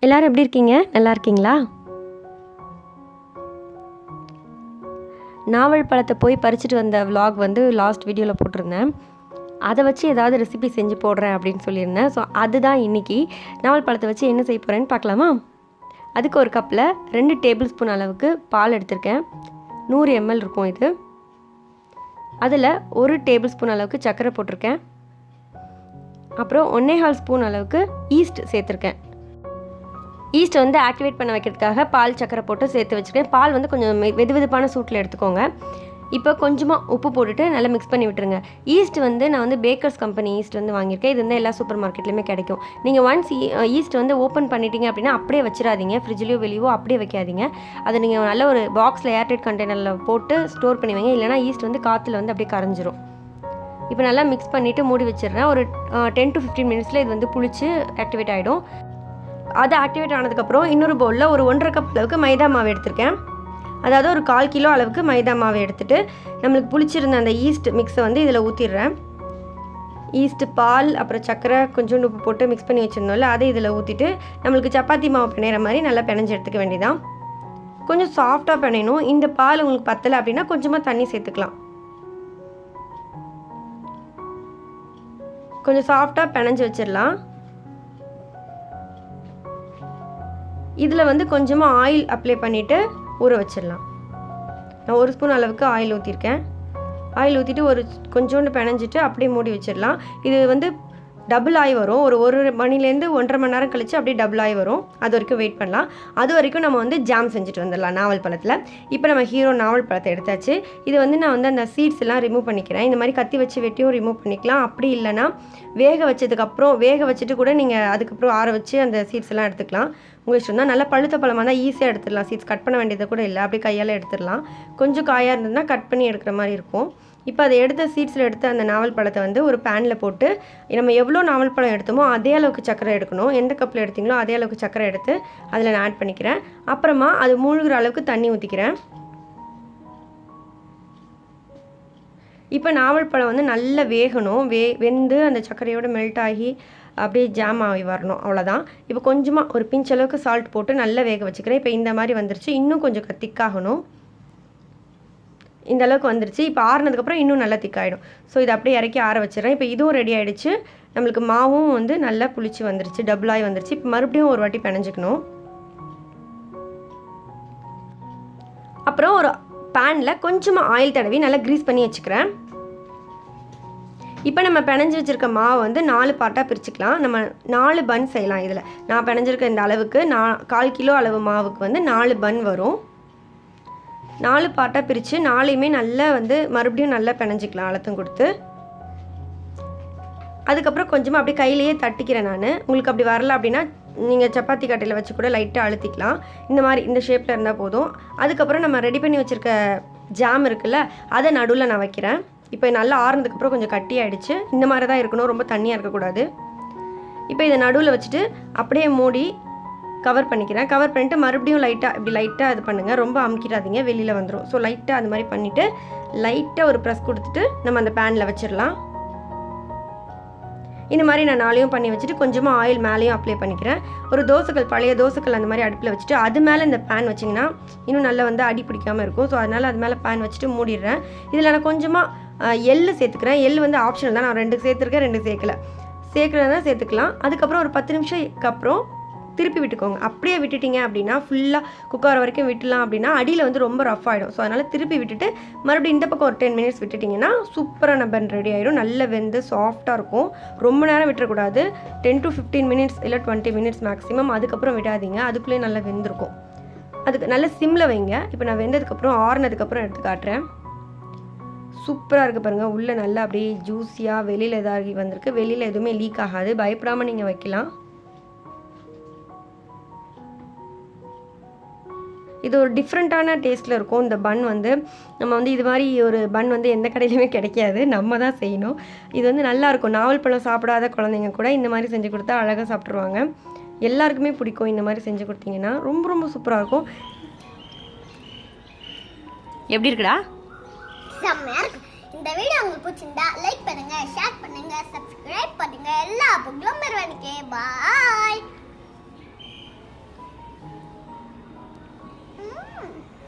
எல்லாரும் எப்படி இருக்கீங்க? நல்லா இருக்கீங்களா? நாவல் பழத்தை போய் பறிச்சுட்டு வந்த vlog வந்து லாஸ்ட் வீடியோவில் போட்டிருந்தேன். அதை வச்சு ஏதாவது ரெசிபி செஞ்சு போடுறேன் அப்படின்னு சொல்லியிருந்தேன். ஸோ அதுதான் இன்றைக்கி நாவல் பழத்தை வச்சு என்ன செய்ய போகிறேன்னு பார்க்கலாமா? அதுக்கு ஒரு கப்பில் 2 டேபிள் ஸ்பூன் அளவுக்கு பால் எடுத்திருக்கேன். 100 ml இருக்கும் இது. அதில் 1 டேபிள் ஸ்பூன் அளவுக்கு சர்க்கரை போட்டிருக்கேன். அப்புறம் 1.25 ஸ்பூன் அளவுக்கு ஈஸ்ட் சேர்த்துருக்கேன். ஈஸ்ட்டை வந்து ஆக்டிவேட் பண்ண வைக்கிறதுக்காக பால் சக்கரை போட்டு சேர்த்து வச்சுருக்கேன். பால் வந்து கொஞ்சம் வெதுவெதுப்பான சூட்டில் எடுத்துக்கோங்க. இப்போ கொஞ்சமாக உப்பு போட்டுட்டு நல்லா மிக்ஸ் பண்ணி விட்டுருங்க. ஈஸ்ட் வந்து நான் வந்து பேக்கர்ஸ் கம்பெனி ஈஸ்ட் வந்து வாங்கியிருக்கேன். இது வந்து எல்லா சூப்பர் மார்க்கெட்லேயுமே கிடைக்கும். நீங்கள் ஒன்ஸ் ஈஸ்ட் வந்து ஓப்பன் பண்ணிட்டீங்க அப்படின்னா அப்படியே வச்சிடாதீங்க. ஃப்ரிட்ஜ்லேயோ வெளியோ அப்படியே வைக்காதீங்க. அதை நீங்கள் நல்ல ஒரு பாக்ஸில் ஏர்டைட் கண்டெய்னரில் போட்டு ஸ்டோர் பண்ணி வைங்க. இல்லைனா ஈஸ்ட் வந்து காற்றுல வந்து அப்படியே கரைஞ்சிரும். இப்போ நல்லா மிக்ஸ் பண்ணிவிட்டு மூடி வச்சிடுறேன். ஒரு 10 to 15 மினிட்ஸில் இது வந்து புளிச்சு ஆக்டிவேட் ஆகிடும். அது ஆக்டிவேட் ஆனதுக்கப்புறம் இன்னொரு பவுலில் ஒரு 1.5 கப் அளவுக்கு மைதா மாவு எடுத்திருக்கேன். அதாவது ஒரு 1/4 கிலோ அளவுக்கு மைதா மாவு எடுத்துகிட்டு நம்மளுக்கு புளிச்சிருந்த அந்த ஈஸ்ட் மிக்ஸை வந்து இதில் ஊற்றிடுறேன். ஈஸ்ட்டு பால் அப்புறம் சக்கரை கொஞ்சோண்டு உப்பு போட்டு மிக்ஸ் பண்ணி வச்சுருந்தோம்ல அதை இதில் ஊற்றிட்டு நம்மளுக்கு சப்பாத்தி மாவு பிணையிற மாதிரி நல்லா பிணைஞ்சு எடுத்துக்க வேண்டியதான். கொஞ்சம் சாஃப்டாக பிணையணும். இந்த பால் உங்களுக்கு பத்தலை அப்படின்னா கொஞ்சமாக தண்ணி சேர்த்துக்கலாம். கொஞ்சம் சாஃப்டாக பிணைஞ்சு வச்சிடலாம். இதில் வந்து கொஞ்சமாக ஆயில் அப்ளை பண்ணிவிட்டு ஊற வச்சிடலாம். நான் 1 ஸ்பூன் அளவுக்கு ஆயில் ஊற்றிருக்கேன். ஆயில் ஊற்றிட்டு கொஞ்சோண்டு பிணைஞ்சிட்டு அப்படியே மூடி வச்சிடலாம். இது வந்து டபுள் ஆகி வரும். ஒரு மணிலேருந்து 1.5 மணி நேரம் கழித்து அப்படியே டபுள் ஆகி வரும். அது வரைக்கும் வெயிட் பண்ணலாம். அது வரைக்கும் நம்ம வந்து ஜாம் செஞ்சுட்டு வந்துடலாம் நாவல் பழத்தில். இப்போ நம்ம ஹீரோ நாவல் பழத்தை எடுத்தாச்சு. இது வந்து நான் வந்து அந்த சீட்ஸ் எல்லாம் ரிமூவ் பண்ணிக்கிறேன். இந்த மாதிரி கத்தி வச்சு வெட்டியும் ரிமூவ் பண்ணிக்கலாம். அப்படி இல்லைனா வேக வச்சுட்டு கூட நீங்கள் அதுக்கப்புறம் ஆற வச்சு அந்த சீட்ஸ் எல்லாம் எடுத்துக்கலாம். உங்கள் இஷ்டம் தான். நல்லா பழுத்த பழமாக தான் ஈஸியாக எடுத்துடலாம். சீட்ஸ் கட் பண்ண வேண்டியது கூட இல்லை. அப்படியே கையால் எடுத்துடலாம். கொஞ்சம் காயாக இருந்ததுன்னா கட் பண்ணி எடுக்கிற மாதிரி இருக்கும். இப்போ அதை சீட்ஸில் எடுத்த அந்த நாவல் பழத்தை வந்து ஒரு பேனில் போட்டு நம்ம எவ்வளோ நாவல் பழம் எடுத்தோமோ அதே அளவுக்கு சக்கரை எடுக்கணும். எந்த கப்பில் எடுத்தீங்களோ அதே அளவுக்கு சக்கரை எடுத்து அதில் நான் ஆட் பண்ணிக்கிறேன். அப்புறமா அது மூழ்கிற அளவுக்கு தண்ணி ஊற்றிக்கிறேன். இப்போ நாவல் பழம் வந்து நல்லா வேகணும். வெந்து அந்த சர்க்கரையோடு மெல்ட் ஆகி அப்படியே ஜாம் ஆகி வரணும். அவ்வளோதான். இப்போ கொஞ்சமாக ஒரு பிஞ்ச் அளவுக்கு சால்ட் போட்டு நல்லா வேக வச்சுக்கிறேன். இப்போ இந்த மாதிரி வந்துருச்சு. இன்னும் கொஞ்சம் திக்காகணும். இந்த அளவுக்கு வந்துருச்சு. இப்போ ஆறுனதுக்கப்புறம் இன்னும் நல்லா திக்காயிடும். ஸோ இதை அப்படியே இறக்கி ஆற வச்சிடறேன். இப்போ இதுவும் ரெடி ஆகிடுச்சு. நம்மளுக்கு மாவும் வந்து நல்லா புளிச்சு வந்துருச்சு. டபுளாகி வந்துருச்சு. இப்போ மறுபடியும் ஒரு வாட்டி பிணைஞ்சிக்கணும். அப்புறம் ஒரு பேனில் கொஞ்சமாக ஆயில் தடவி நல்லா க்ரீஸ் பண்ணி வச்சுக்கிறேன். இப்போ நம்ம பிணைஞ்சி வச்சுருக்க மாவை வந்து 4 பார்ட்டாக பிரிச்சுக்கலாம். நம்ம 4 பன் செய்யலாம். இதில் நான் பிணைஞ்சிருக்க இந்த அளவுக்கு 1/4 கிலோ அளவு மாவுக்கு வந்து 4 பன் வரும். 4 பார்ட்டாக பிரித்து 4யுமே நல்லா வந்து மறுபடியும் நல்லா பிணைஞ்சிக்கலாம் அழுத்தம் கொடுத்து. அதுக்கப்புறம் கொஞ்சமாக அப்படியே கையிலேயே தட்டிக்கிறேன் நான். உங்களுக்கு அப்படி வரல அப்படின்னா நீங்கள் சப்பாத்தி கட்டையில் வச்சு கூட லைட்டாக அழுத்திக்கலாம். இந்த மாதிரி இந்த ஷேப்பில் இருந்தால் போதும். அதுக்கப்புறம் நம்ம ரெடி பண்ணி வச்சுருக்க ஜாம் இருக்குல்ல அதை நடுவில் நான் வைக்கிறேன். இப்போ நல்லா ஆறுனதுக்கப்புறம் கொஞ்சம் கட்டியாகிடுச்சு. இந்த மாதிரி தான் இருக்கணும். ரொம்ப தண்ணியாக இருக்கக்கூடாது. இப்போ இதை நடுவில் வச்சுட்டு அப்படியே மூடி கவர் பண்ணிக்கிறேன். கவர் பண்ணிவிட்டு மறுபடியும் லைட்டாக இது பண்ணுங்கள். ரொம்ப அமுக்கிடாதீங்க, வெளியில் வந்துடும். ஸோ லைட்டாக அது மாதிரி பண்ணிவிட்டு லைட்டாக ஒரு ப்ரெஸ் கொடுத்துட்டு நம்ம அந்த பேனில் வச்சிடலாம். இந்த மாதிரி நான் 4யும் பண்ணி வச்சுட்டு கொஞ்சமாக ஆயில் மேலேயும் அப்ளை பண்ணிக்கிறேன். ஒரு பழைய தோசைக்கல் அந்த மாதிரி அடுப்பில் வச்சுட்டு அது மேலே இந்த பேன் வச்சிங்கன்னா இன்னும் நல்லா வந்து அடி பிடிக்காமல் இருக்கும். ஸோ அதனால் அது மேலே பேன் வச்சுட்டு மூடிடுறேன். இதில் நான் கொஞ்சமாக எள்ளு சேர்த்துக்கிறேன். எள்ளு வந்து ஆப்ஷனல் தான். நான் 2 சேர்த்துருக்கேன், 2 சேர்க்குறதா சேர்த்துக்கலாம். அதுக்கப்புறம் ஒரு 10 நிமிஷத்துக்கு அப்புறம் திருப்பி விட்டுக்கோங்க. அப்படியே விட்டுட்டிங்க அப்படின்னா ஃபுல்லாக குக்கார வரைக்கும் விட்டுலாம் அப்படின்னா அடியில் வந்து ரொம்ப ரஃப் ஆகிடும். ஸோ அதனால் திருப்பி விட்டுட்டு மறுபடியும் இந்த பக்கம் ஒரு 10 மினிட்ஸ் விட்டுட்டிங்கன்னா சூப்பரான பன் ரெடி ஆகிடும். நல்லா வெந்து சாஃப்டாக இருக்கும். ரொம்ப நேரம் விட்டுறக்கூடாது. 10 to 15 மினிட்ஸ் இல்லை 20 மினிட்ஸ் மேக்ஸிமம். அதுக்கப்புறம் விடாதீங்க. அதுக்குள்ளேயே நல்லா வெந்திருக்கும். அதுக்கு நல்ல சிம்மில் வைங்க. இப்போ நான் வெந்ததுக்கப்புறம் ஆறுனதுக்கப்புறம் எடுத்து காட்டுறேன். சூப்பராக இருக்குது பாருங்கள். உள்ளே நல்லா அப்படியே ஜூஸியாக வெளியில் இதாகி வந்திருக்கு. வெளியில் எதுவுமே லீக் ஆகாது. பயப்படாமல் நீங்கள் வைக்கலாம். இது ஒரு டிஃப்ரெண்ட்டான டேஸ்ட்டில் இருக்கும். இந்த பன் வந்து நம்ம வந்து இது மாதிரி ஒரு பன் வந்து எந்த கடையிலையுமே கிடைக்காது. நம்ம தான் செய்யணும். இது வந்து நல்லாயிருக்கும். நாவல் பழம் சாப்பிடாத குழந்தைங்க கூட இந்த மாதிரி செஞ்சு கொடுத்தா அழகாக சாப்பிட்ருவாங்க. எல்லாருக்குமே பிடிக்கும். இந்த மாதிரி செஞ்சு கொடுத்தீங்கன்னா ரொம்ப ரொம்ப சூப்பராக இருக்கும். எப்படி இருக்குடா? செம்மையா இருக்கு. இந்த வீடியோ உங்களுக்கு பிடிச்சிருந்தா லைக் பண்ணுங்க, ஷேர் பண்ணுங்க, சப்ஸ்கிரைப் பண்ணுங்க. எல்லா புக்களும் பெறுவானுக்கே. பாய். ம்